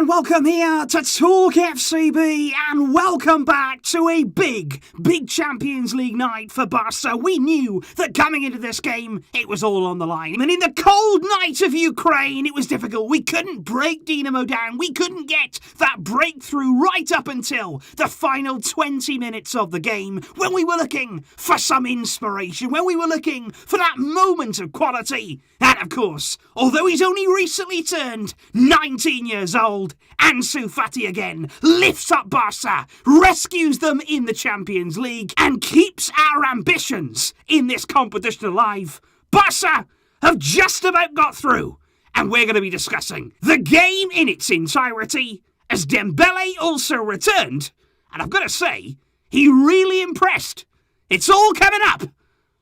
and welcome here to Talk FCB, and welcome back to a big Champions League night for Barca. We knew that coming into this game, it was all on the line. And in the cold night of Ukraine, it was difficult. We couldn't break Dynamo down. We couldn't get that breakthrough right up until the final 20 minutes of the game, when we were looking for some inspiration, when we were looking for that moment of quality. And of course, although he's only recently turned 19 years old, Ansu Fati again lifts up Barca, rescues them in the Champions League, and keeps our ambitions in this competition alive. Barca have just about got through, and we're going to be discussing the game in its entirety, as Dembele also returned, and I've got to say, he really impressed. It's all coming up.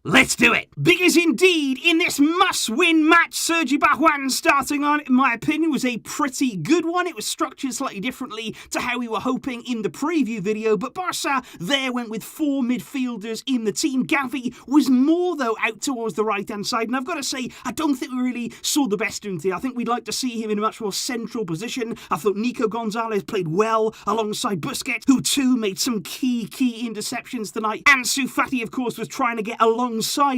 Let's do it. Because indeed, in this must-win match, Sergi Barjuan starting on, in my opinion, was a pretty good one. It was structured slightly differently to how we were hoping in the preview video, but Barca there went with four midfielders in the team. Gavi was more, though, out towards the right-hand side, and I've got to say, I don't think we really saw the best in him. I think we'd like to see him in a much more central position. I thought Nico Gonzalez played well alongside Busquets, who too made some key interceptions tonight. Ansu Fati, of course, was trying to get alongside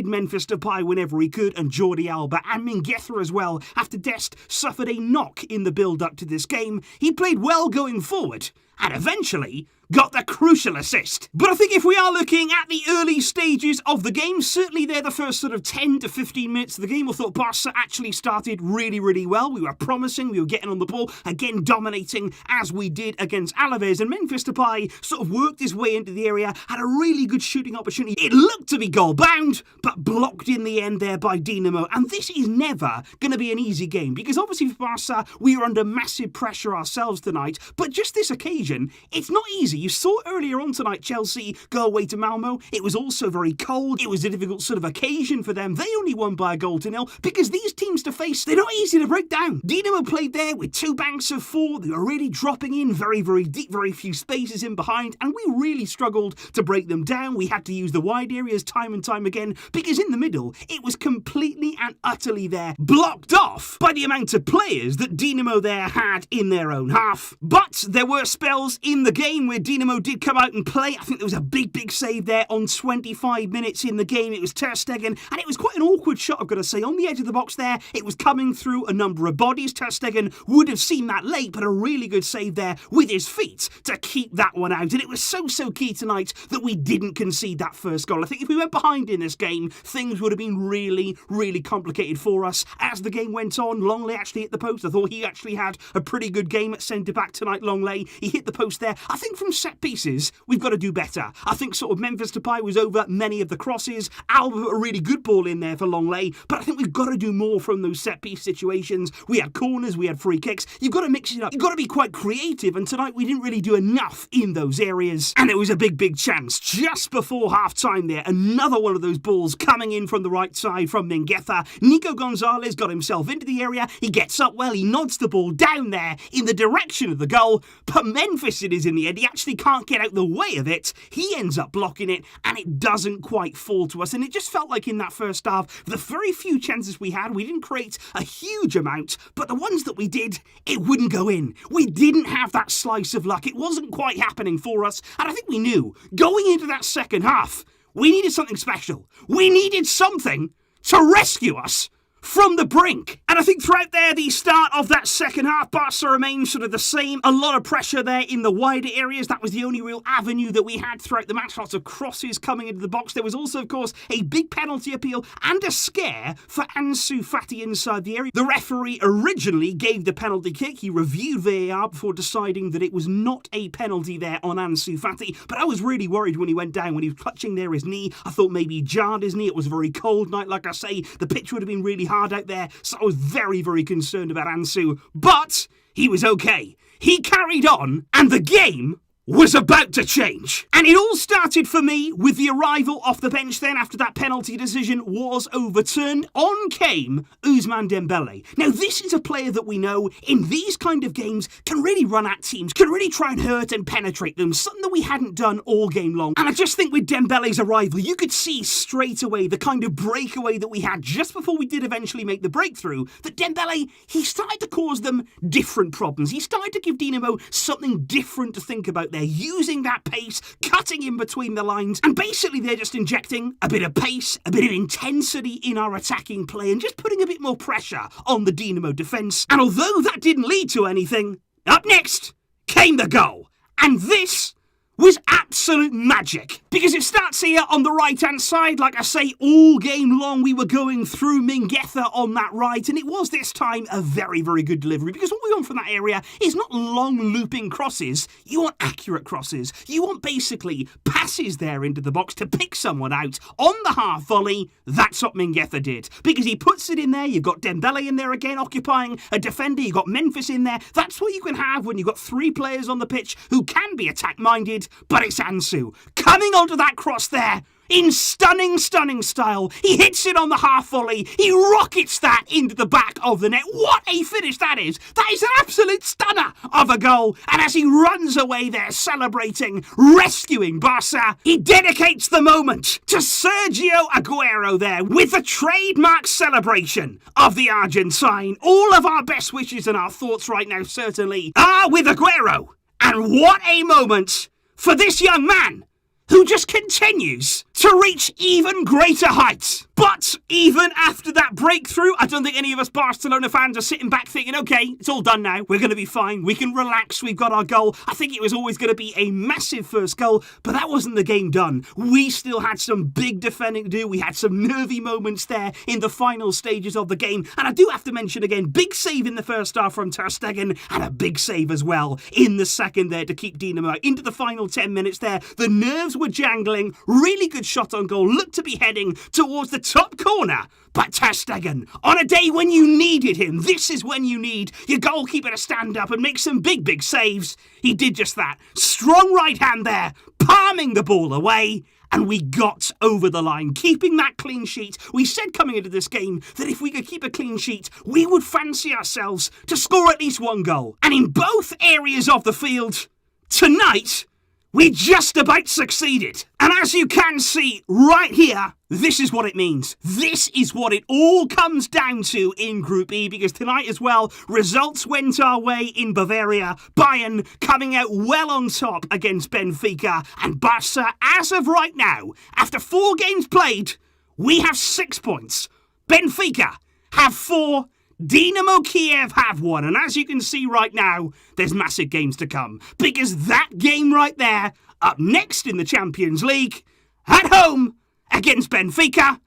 Memphis Depay whenever he could, and Jordi Alba and Mingueza as well. After Dest suffered a knock in the build-up to this game, he played well going forward, and eventually got the crucial assist. But I think if we are looking at the early stages of the game, certainly they're the first sort of 10 to 15 minutes of the game, I thought Barca actually started really well. We were promising, we were getting on the ball, again dominating as we did against Alaves, and Memphis Depay sort of worked his way into the area, had a really good shooting opportunity. It looked to be goal bound, but blocked in the end there by Dynamo, and this is never going to be an easy game, because obviously for Barca, we were under massive pressure ourselves tonight, but just this occasion, it's not easy. You saw earlier on tonight Chelsea go away to Malmo. It was also very cold. It was a difficult sort of occasion for them. They only won by a goal to nil, because these teams to face, they're not easy to break down. Dynamo played there with two banks of four. They were really dropping in very deep, very few spaces in behind, and we really struggled to break them down. We had to use the wide areas time and time again, because in the middle, it was completely and utterly there, blocked off by the amount of players that Dynamo there had in their own half. But there were spells in the game where Dynamo did come out and play. I think there was a big save there on 25 minutes in the game. It was Ter Stegen, and it was quite an awkward shot, I've got to say. On the edge of the box there, it was coming through a number of bodies. Ter Stegen would have seen that late, but a really good save there with his feet to keep that one out. And it was so key tonight that we didn't concede that first goal. I think if we went behind in this game, things would have been really complicated for us. As the game went on, Longley actually hit the post. I thought he actually had a pretty good game at centre-back tonight, Longley. He hit the post there. I think from set pieces, we've got to do better. I think sort of Memphis Depay was over many of the crosses. Alba put a really good ball in there for Longley, but I think we've got to do more from those set piece situations. We had corners, we had free kicks. You've got to mix it up. You've got to be quite creative, and tonight we didn't really do enough in those areas. And it was a big chance just before half-time there. Another one of those balls coming in from the right side from Mingueza. Nico Gonzalez got himself into the area. He gets up well. He nods the ball down there in the direction of the goal, but Memphis it is in the end. He actually can't get out the way of it. He ends up blocking it, and it doesn't quite fall to us. And it just felt like in that first half, the very few chances we had, we didn't create a huge amount, but the ones that we did, it wouldn't go in. We didn't have that slice of luck. It wasn't quite happening for us, and I think we knew going into that second half, we needed something special. We needed something to rescue us from the brink. And I think throughout there, the start of that second half, Barca remained sort of the same. A lot of pressure there in the wider areas. That was the only real avenue that we had throughout the match. Lots of crosses coming into the box. There was also, of course, a big penalty appeal and a scare for Ansu Fati inside the area. The referee originally gave the penalty kick. He reviewed VAR before deciding that it was not a penalty there on Ansu Fati. But I was really worried when he went down, when he was clutching there his knee. I thought maybe he jarred his knee. It was a very cold night, like I say. The pitch would have been really hard out there, so I was very concerned about Ansu, but he was okay. He carried on, and the game was about to change. And it all started for me with the arrival off the bench then after that penalty decision was overturned. On came Ousmane Dembele. Now this is a player that we know in these kind of games can really run at teams, can really try and hurt and penetrate them, something that we hadn't done all game long. And I just think with Dembele's arrival, you could see straight away the kind of breakaway that we had just before we did eventually make the breakthrough, that Dembele, he started to cause them different problems. He started to give Dynamo something different to think about. They're using that pace, cutting in between the lines, and basically they're just injecting a bit of pace, a bit of intensity in our attacking play, and just putting a bit more pressure on the Dynamo defence. And although that didn't lead to anything, up next came the goal. And this was absolute magic, because it starts here on the right-hand side. Like I say, all game long we were going through Mingueza on that right, and it was this time a very, very good delivery, because what we want from that area is not long looping crosses. You want accurate crosses. You want basically passes there into the box to pick someone out on the half volley. That's what Mingueza did, because he puts it in there. You've got Dembele in there again occupying a defender. You've got Memphis in there. That's what you can have when you've got three players on the pitch who can be attack-minded. But it's Ansu coming onto that cross there in stunning style. He hits it on the half volley. He rockets that into the back of the net. What a finish that is. That is an absolute stunner of a goal. And as he runs away there celebrating, rescuing Barca, he dedicates the moment to Sergio Aguero there with the trademark celebration of the Argentine. All of our best wishes and our thoughts right now certainly are with Aguero. And what a moment for this young man, who just continues to reach even greater heights. But even after that breakthrough, I don't think any of us Barcelona fans are sitting back thinking, okay, it's all done now. We're going to be fine. We can relax. We've got our goal. I think it was always going to be a massive first goal, but that wasn't the game done. We still had some big defending to do. We had some nervy moments there in the final stages of the game. And I do have to mention again, big save in the first half from Ter Stegen, and a big save as well in the second there to keep Dynamo into the final 10 minutes there. The nerves were jangling. Really good shot on goal. Looked to be heading towards the top corner. But Ter Stegen, on a day when you needed him, this is when you need your goalkeeper to stand up and make some big saves. He did just that. Strong right hand there, palming the ball away. And we got over the line, keeping that clean sheet. We said coming into this game that if we could keep a clean sheet, we would fancy ourselves to score at least one goal. And in both areas of the field, tonight, we just about succeeded. And as you can see right here, this is what it means. This is what it all comes down to in Group E, because tonight as well, results went our way in Bavaria. Bayern coming out well on top against Benfica. And Barca, as of right now, after 4 games played, we have 6 points. Benfica have 4. Dynamo Kiev have 1, and as you can see right now, there's massive games to come, because that game right there, up next in the Champions League, at home against Benfica,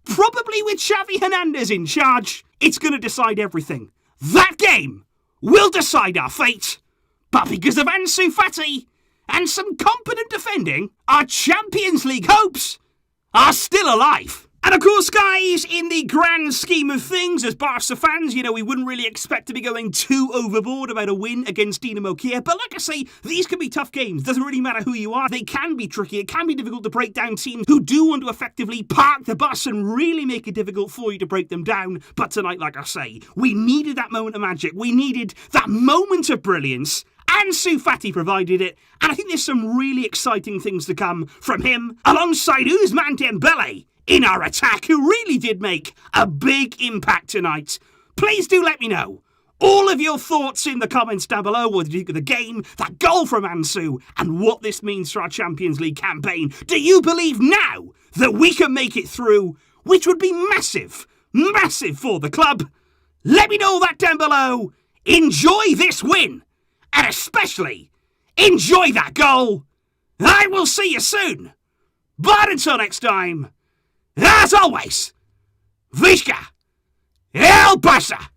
probably with Xavi Hernandez in charge, it's going to decide everything. That game will decide our fate, but because of Ansu Fati and some competent defending, our Champions League hopes are still alive. And of course, guys, in the grand scheme of things, as Barca fans, we wouldn't really expect to be going too overboard about a win against Dynamo Kiev. But like I say, these can be tough games. Doesn't really matter who you are. They can be tricky. It can be difficult to break down teams who do want to effectively park the bus and really make it difficult for you to break them down. But tonight, like I say, we needed that moment of magic. We needed that moment of brilliance. Ansu Fati provided it, and I think there's some really exciting things to come from him, alongside Ousmane Dembele in our attack, who really did make a big impact tonight. Please do let me know all of your thoughts in the comments down below. What did you think of the game, that goal from Ansu, and what this means for our Champions League campaign? Do you believe now that we can make it through, which would be massive for the club? Let me know that down below. Enjoy this win, and especially enjoy that goal. I will see you soon. But until next time, as always, Visca El Barça!